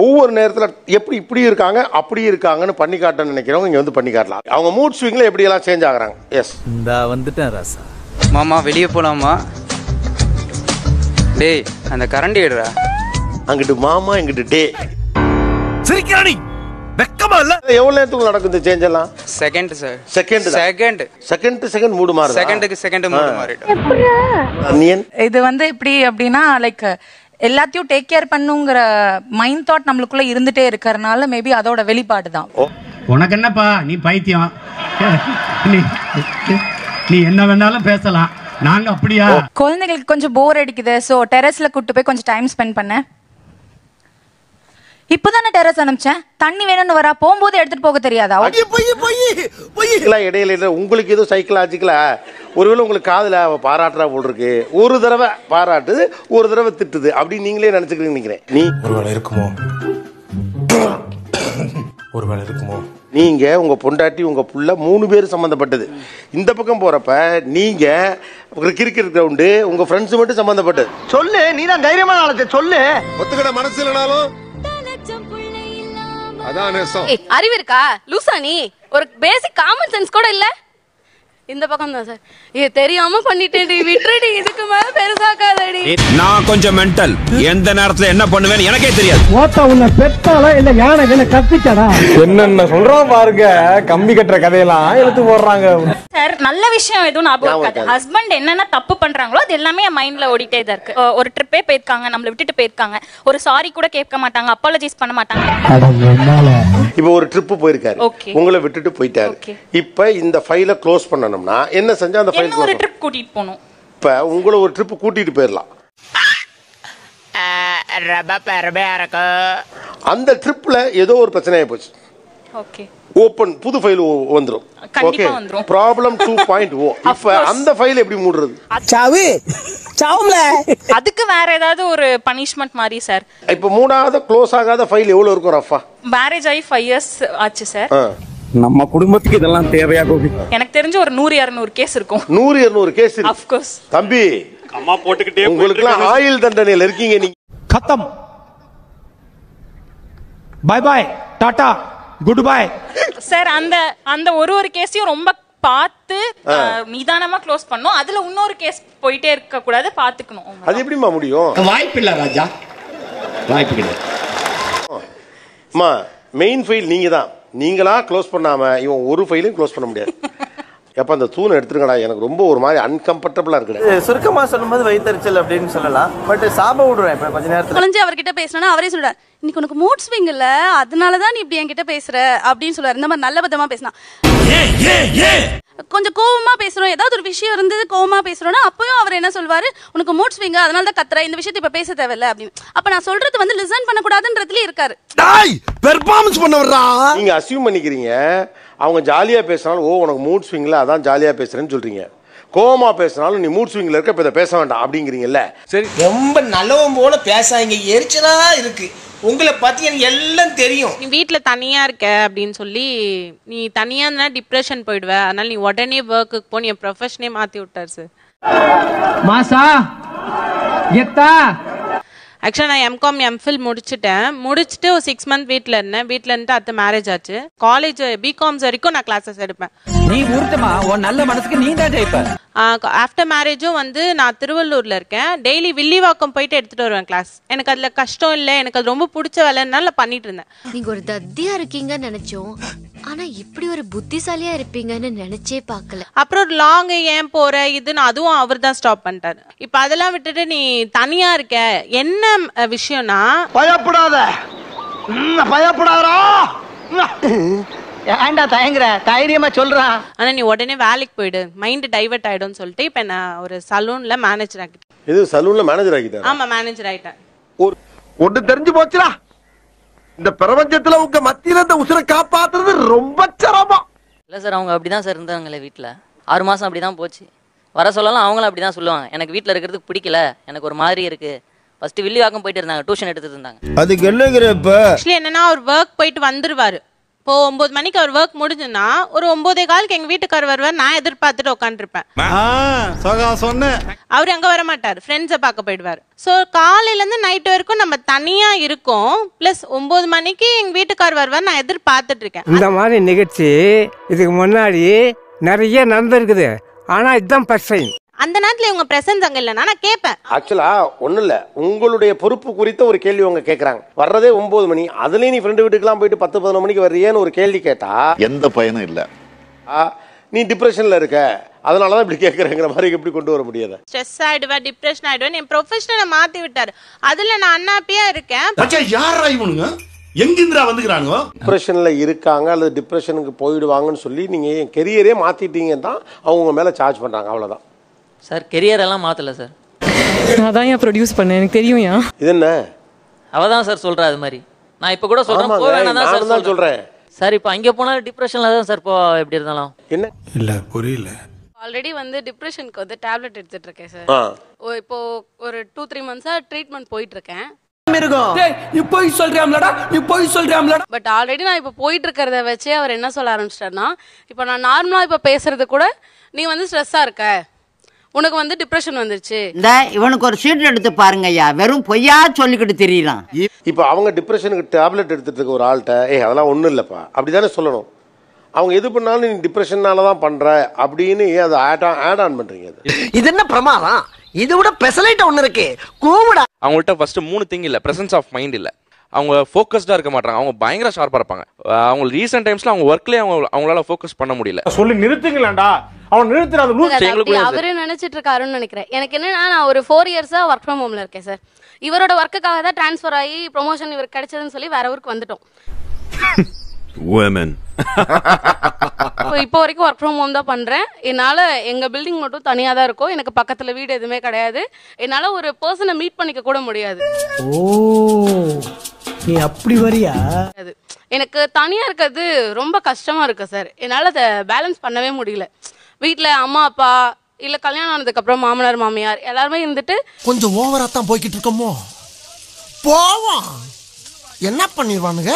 ஒவ்வொரு நேரத்தில் எப்படி இப்படி இருக்காங்க அப்படி இருக்காங்கன்னு பண்ணி காட்ட நினைக்கிறவங்க இங்க வந்து பண்ணி காட்டலாம். அவங்க மூட் ஸ்விங்ல எப்படி எல்லாம் சேஞ்ச் ஆகுறாங்க. எஸ் இந்த வந்துட்டேன் ராசா. மாமா வெளியே போலாமா? டேய் அந்த கரண்டி எடுறா. அங்கிட்டு மாமா இங்கிட்டு டே. சிரிக்கிறானி வெக்கமா இல்ல? எவ்வளவு நேரத்துக்கு நடக்கும் இந்த சேஞ்ச் எல்லாம்? Second sir. செகண்ட் மூடு மாறுது. செகண்ட் மூடு மாறிடும். அனியன் இது வந்து இப்படி அப்படின்னா லைக் எல்லாத்தையும் டேக் கேர் பண்ணுங்கிற மைண்ட் தாட் நம்மளுக்குள்ள இருந்துட்டே இருக்கறனால மேபி அதோட வெளிப்பாடு தான். உனக்கு என்னப்பா நீ பைத்தியம், நீ என்ன வேணாலும் பேசலாம், நாங்க அப்படியா? குழந்தைகளுக்கு கொஞ்சம் போர் அடிக்குது, ஸோ டெரஸ்ல கூட்டு போய் கொஞ்சம் டைம் ஸ்பெண்ட் பண்ணேன். இப்பதானே டெரஸ் அனுப்பிச்சேன், தண்ணி வேணும்னு வரா, போகும்போது எடுத்துட்டு போக தெரியாதா? இடையில உங்களுக்கு ஏதோ சைக்கலாஜிக்கலா ஒருவேளை உங்களுக்கு காதுல பாராட்டுறா போல் இருக்கு, ஒரு தடவை பாராட்டுது ஒரு தடவை திட்டுது அப்படின்னு நீங்களே நினைச்சுக்கிறீங்க நினைக்கிறேன். நீ ஒருவேளை இருக்குமோ நீங்க உங்க பொண்டாட்டி உங்க புள்ள 3 பேர் சம்பந்தப்பட்டது. இந்த பக்கம் போறப்ப நீங்க கிரிக்கெட் கிரவுண்டு உங்க ஃப்ரெண்ட்ஸ் மட்டும் சம்பந்தப்பட்டது. சொல்லு, நீ தான் தைரியமான ஆளத்தை சொல்லு. ஒத்துக்கிட மனசு இல்லனாலும் அதான் நேசம். அறிவு இருக்கா லூசா நீ? ஒரு பேசிக் காமன் சென்ஸ் கூட இல்ல. இந்த பக்கம் தான் சார். தெரியாம பண்ணிட்டேன்டி, விட்டுடி, இதுக்கு மேல பெருசாக்காதடி. நான் கொஞ்சம் மென்டல், எந்த நேரத்துல என்ன பண்ணுவேன்னு எனக்கே தெரியாது. ஓட்டா உன்னை பெத்தாலா இல்ல யானை என்ன கத்திச்சடா? என்னென்ன சொல்றோம் பாருங்க, கம்பி கட்டுற கதையெல்லாம் எடுத்து போடுறாங்க. சார் நல்ல விஷயம் எதுவும் ஞாபகம் இருக்காது. ஹஸ்பண்ட் என்னென்ன தப்பு பண்றாங்களோ அது எல்லாமே என் மைண்ட்ல ஓடிட்டே தான் இருக்கு. ஒரு ட்ரிப்பே போயிருக்காங்க, நம்மள விட்டுட்டு போயிருக்காங்க, ஒரு சாரி கூட கேட்க மாட்டாங்க, அப்பாலஜைஸ் பண்ண மாட்டாங்க. இப்ப ஒரு ட்ரிப் போயிருக்காரு, உங்களை விட்டுட்டு போயிட்டாரு. இப்ப இந்த ஃபைலை க்ளோஸ் பண்ணணும்னா என்ன செஞ்சா அந்த ஃபைல் ஒரு ட்ரிப் கூட்டிட்டு போணும். இப்ப உங்களை ஒரு ட்ரிப் கூட்டிட்டு போயிடலாம். அந்த ட்ரிப்ல ஏதோ ஒரு பிரச்சனையா போச்சு, ஓபன் புது ஃபைல் வந்துரும். Okay, problem 2.0. இப்ப அந்த ஃபைல் எப்படி மூடுறது? அதுக்கு வேற ஏதாவது ஒரு பனிஷ்மென்ட் மாதிரி சார். இப்ப மூணாவது க்ளோஸ் ஆகாத ஃபைல் எவ்வளவு இருக்கும் ரஃபா? மேரேஜ் ஆகி 5 years ஆச்சு சார். நம்ம குடும்பத்துக்கு இதெல்லாம் தேவையா கோபி? எனக்கு தெரிஞ்ச ஒரு 100-200 கேஸ் இருக்கும். 100-200 கேஸ் இருக்கு. ஆஃப் கோர்ஸ் தம்பி, அம்மா போட்டுக்கிட்டே உங்களுக்குலாம் ஆயில் தண்டனையில இருக்கீங்க நீங்க. खत्म, bye bye, tata, goodbye. Sir அந்த ஒரு கேஸையும் ரொம்ப பார்த்து நிதானமா க்ளோஸ் பண்ணோம். அதுல இன்னொரு கேஸ் போயிட்டே இருக்க கூடாது, பாத்துக்கணும். அது எப்படிமா முடியும்? வாய்ப்பு இல்ல ராஜா, வாய்ப்பு கிடையாது. அம்மா மெயின் ஃபைல் நீங்க தான், நீங்களா க்ளோஸ் பண்ணாம இவன் ஒரு ஃபைலையும் க்ளோஸ் பண்ண முடியாது. எப்ப அந்த தூணை எடுத்துருங்கடா, எனக்கு ரொம்ப ஒரு மாதிரி அன்கம்ஃபர்டபுளா இருக்கு. சுருக்கமா சொல்லும்போது வயித்தறிச்சல் அப்படின்னு சொல்லலாம், பட் சாப விடுறேன். இப்ப கொஞ்ச நேரத்துல குழந்தை அவர்கிட்ட பேசினா அவரே சொல்றாரு, இன்னைக்கு உனக்கு மூட் ஸ்விங் இல்ல, அதனாலதான் நீ இப்படி என்கிட்ட பேசுற அப்படின்னு சொல்றாரு. இந்த மாதிரி நல்ல விதமா பேசினா, கொஞ்சம் கோவமா பேசுறோம், ஏதாவது ஒரு விஷயம் இருந்தது கோவமா பேசுறோம்னா அப்பயும் அவர் என்ன சொல்வாரு, உனக்கு மூட் ஸ்விங் அதனால தான் கத்துற, இந்த விஷயத்தை இப்ப பேச தேவையில்ல அப்படின்னு. அப்ப நான் சொல்றது வந்து லிசன் பண்ண கூடாதுன்றதுலயே இருக்காரு. பெர்ஃபார்மன்ஸ் பண்ண வர்றா. நீங்க அசியூம் பண்ணிக்கிறீங்க, அவங்க ஜாலியா பேசினாலும் ஓ உனக்கு மூட் ஸ்விங்ல அதான் ஜாலியா பேசுறேன்னு சொல்றீங்க. கோவமா பேசினாலும் நீ மூட் ஸ்விங்ல இருக்க, இப்ப இதை பேச வேண்டாம் அப்படிங்கிறீங்கல்ல. சரி, ரொம்ப நல்லவன் போல பேசாங்க, எரிச்சலா இருக்கு. உங்களை பத்தி எனக்கு எல்லாம் தெரியும். நீ வீட்டுல தனியா இருக்க அப்படின்னு சொல்லி, நீ தனியா இருந்தா டிப்ரெஷன் போயிடுவ, அதனால நீ உடனே ஒர்க்குக்கு போ, நீ என் ப்ரொஃபஷனே மாத்தி விட்டாரு சார். மாசா கெத்தா. ஆக்சுவலா நான் எம்காம் எம்ஃபில் முடிச்சுட்டு ஒரு 6 months வீட்டுல இருந்துட்டு அடுத்த மேரேஜ் ஆச்சு. காலேஜ் பிகாம்ஸ் வரைக்கும் நான் கிளாஸஸ் எடுப்பேன். நீ உருட்டுமா, உன் நல்ல மனசுக்கு நீ தான் ஜெயிப்ப. ஆஃப்டர் மேரேஜும் வந்து நான் திருவள்ளூர்ல இருக்கேன். டெய்லி வில்லிவாக்கம் போயிட்டு எடுத்துட்டு வருவேன் கிளாஸ். எனக்கு அதுல கஷ்டம் இல்லை, எனக்கு அது ரொம்ப பிடிச்ச வேலைனால பண்ணிட்டு இருந்தேன். நீங்க ஒரு தத்தியா இருக்கீங்கன்னு நினைச்சோம், ஆனா இப்படி ஒரு புத்திசாலியா இருப்பீங்கன்னு நினைச்சே பார்க்கல. அப்புறம் லாங் ஏன் போற இதுன்னு அதுவும் அவர் தான் ஸ்டாப் பண்ணிட்டாரு. இப்ப அதெல்லாம் விட்டுட்டு நீ தனியா இருக்க, என்ன விஷயம்னா பயப்படாத, பயப்படாதா, ஏன்டா தயங்குற, தைரியமா சொல்றான். ஆனா நீ உடனே வேலைக்கு போயிடு, மைண்ட் டைவர்ட் ஆயிடும்னு சொல்லிட்டு இப்ப நான் ஒரு சலூன்ல மேனேஜர் ஆகிட்டேன். இது சலூன்ல மேனேஜர் ஆகிட்டேன்? ஆமா, மேனேஜர் ஆயிட்டேன். ஒண்ணு தெரிஞ்சு போச்சுடா, இந்த பிரபஞ்சத்துல உங்க மத்தியில இந்த உசுரை காப்பாத்துறது ரொம்ப சிரமம். இல்ல சார், அவங்க அப்படிதான் சார் இருந்தாங்களே வீட்டுல. 6 மாசம் அப்படிதான் போச்சு. வர சொல்லலாம், அவங்களும் அப்படிதான் சொல்லுவாங்க, எனக்கு வீட்டுல இருக்கிறதுக்கு பிடிக்கல, எனக்கு ஒரு மாதிரி இருக்கு. ஃபர்ஸ்ட் வில்லிவாக்கம் போயிட்டு இருந்தாங்க, டியூஷன் எடுத்துட்டு இருந்தாங்க. அதுக்கு என்னங்கறப்ப ஆக்சுவலி என்னன்னா அவர் ஒர்க் போயிட்டு வந்துருவாரு, இப்போ 9 மணிக்கு அவர் ஒர்க் முடிஞ்சுன்னா ஒரு 9:15 எங்க வீட்டுக்காரர் வருவார். நான் எதிர்பார்த்துட்டு உட்காந்துருப்பேன். அவர் அங்க வர மாட்டார், ஃப்ரெண்ட்ஸை பார்க்க போயிடுவார். ஸோ காலையில இருந்து நைட் வரைக்கும் நம்ம தனியா இருக்கோம். பிளஸ் 9 மணிக்கு எங்க வீட்டுக்காரர் வருவார், நான் எதிர்பார்த்துட்டு இருக்கேன். இந்த மாதிரி நிகழ்ச்சி இதுக்கு முன்னாடி நிறைய நடந்திருக்குது. ஆனா இதுதான் ஃபர்ஸ்ட் டைம். அந்த நேரத்துல இவங்க பிரசன்ஸ் அங்க இல்லைன்னா நான் கேட்பேன். ஆக்சுவலா ஒன்றும் இல்லை, உங்களுடைய பொறுப்பு குறித்த ஒரு கேள்வி அவங்க கேட்குறாங்க. வர்றதே 9 மணி, அதுலேயும் நீ ஃப்ரெண்டு வீட்டுக்கெல்லாம் போயிட்டு 10-11 மணிக்கு வர்றியேன்னு ஒரு கேள்வி கேட்டா எந்த பயனும் இல்லை. நீ டிப்ரெஷனில் இருக்க, அதனால தான் இப்படி கேட்குறேங்கிற மாதிரி எப்படி கொண்டு வர முடியாது? ஸ்ட்ரெஸ் ஆயிடுவேன், டிப்ரெஷன் ஆயிடுவேன். என் ப்ரொஃபஷனை மாற்றி விட்டாரு. அதில் நான் அன்னாப்பியா இருக்கேன். யாரா இவனுங்க எங்கிந்திரா வந்துக்கிறானுங்க? டிப்ரெஷன்ல இருக்காங்க அல்லது டிப்ரெஷனுக்கு போயிடுவாங்கன்னு சொல்லி நீங்க என் கெரியரே மாத்திட்டீங்கன்னு தான் அவங்க மேல சார்ஜ் பண்றாங்க. அவ்வளவுதான் சார். கெரியர் எல்லாம் மாத்தல சார். அதான் ஏன் ப்ரொடியூஸ் பண்ணேன், எனக்கு தெரியும். ஏன் இது என்ன அவதான் சார் சொல்றா அது மாதிரி. நான் இப்ப கூட சொல்றேன், போக வேணாம் தான் சார் சொல்றேன். சார் இப்போ அங்கே போனா டிப்ரெஷன்ல தான் சார் போ, எப்படி இருந்தாலும் என்ன இல்ல புரியல. ஆல்ரெடி வந்து டிப்ரெஷனுக்கு வந்து டேப்லெட் எடுத்துட்டு இருக்கேன் சார். இப்போ ஒரு 2-3 மந்த்ஸா ட்ரீட்மெண்ட் போயிட்டு இருக்கேன். பட் ஆல்ரெடி நான் இப்ப போயிட்டு இருக்கிறத வச்சு அவர் என்ன சொல்ல ஆரம்பிச்சிட்டாருன்னா, இப்ப நான் நார்மலா இப்ப பேசுறது கூட நீ வந்து ஸ்ட்ரெஸ்ஸா இருக்க, உனக்கு வந்து டிப்ரெஷன் வந்துருச்சு. இந்த இவனுக்கு ஒரு சீட் எடுத்து பாருங்க ஐயா, வெறும் பொய்யா சொல்லிக்கிட்டு தெரியலாம். இப்ப அவங்க டிப்ரெஷனுக்கு டேப்லெட் எடுத்துட்டு இருக்க ஒரு ஆள்கிட்ட அதெல்லாம் ஒண்ணும் இல்லப்பா அப்படிதானே சொல்லணும். அவங்க எது பண்ணாலும் நீ டிப்ரெஷனால தான் பண்ற அப்படின்னு அதை ஆட் ஆன் பண்றீங்க. இது என்ன பிரமாதம்? இது விட பெசலைட் ஒன்னு இருக்கு. கூவுடா. அவங்கள்ட்ட ஃபர்ஸ்ட் 3 திங் இல்ல, பிரசன்ஸ் ஆஃப் மைண்ட் இல்ல. அவங்க ஃபோக்கஸ்டா இருக்க மாட்டாங்க, அவங்க பயங்கர ஷார்ப்பா இருப்பாங்க. அவங்க ரீசன்ட் டைம்ஸ்ல அவங்க ஒர்க்லயே அவங்களால ஃபோக்கஸ் பண்ண முடியல. சொல்லி நிறுத்துங்களேன்டா, அவன் நிறுத்துறாது. அவரே நினைச்சிட்டு இருக்காருன்னு நினைக்கிறேன். எனக்கு என்னன்னா, நான் ஒரு 4 இயர்ஸா ஒர்க் ஃப்ரம் ஹோம்ல இருக்கேன் சார். இவரோட ஒர்க்குக்காக தான் டிரான்ஸ்ஃபர் ஆகி ப்ரொமோஷன் இவருக்கு கிடைச்சதுன்னு சொல்லி வேற ஊருக்கு வந்துட்டோம். இப்போ வரைக்கும் ஒர்க் ஃப்ரம் ஹோம் தான் பண்றேன். என்னால எங்க பில்டிங் மட்டும் தனியா தான் இருக்கும். எனக்கு பக்கத்துல வீடு எதுவுமே கிடையாது. என்னால ஒரு பர்சனை மீட் பண்ணிக்க கூட முடியாது. ஓ, நீ அப்படி வரியா? எனக்கு தனியா இருக்கிறது ரொம்ப கஷ்டமா இருக்கு சார். என்னால அதை பேலன்ஸ் பண்ணவே முடியல. வீட்டுல அம்மா அப்பா இல்ல கல்யாணம் ஆனதுக்கு அப்புறம் மாமனார் மாமியார் எல்லாருமே இருந்துட்டு கொஞ்சம் ஓவரா தான் போய்கிட்டு இருக்கோமோ. போவோம், என்ன பண்ணிடுவானுங்க?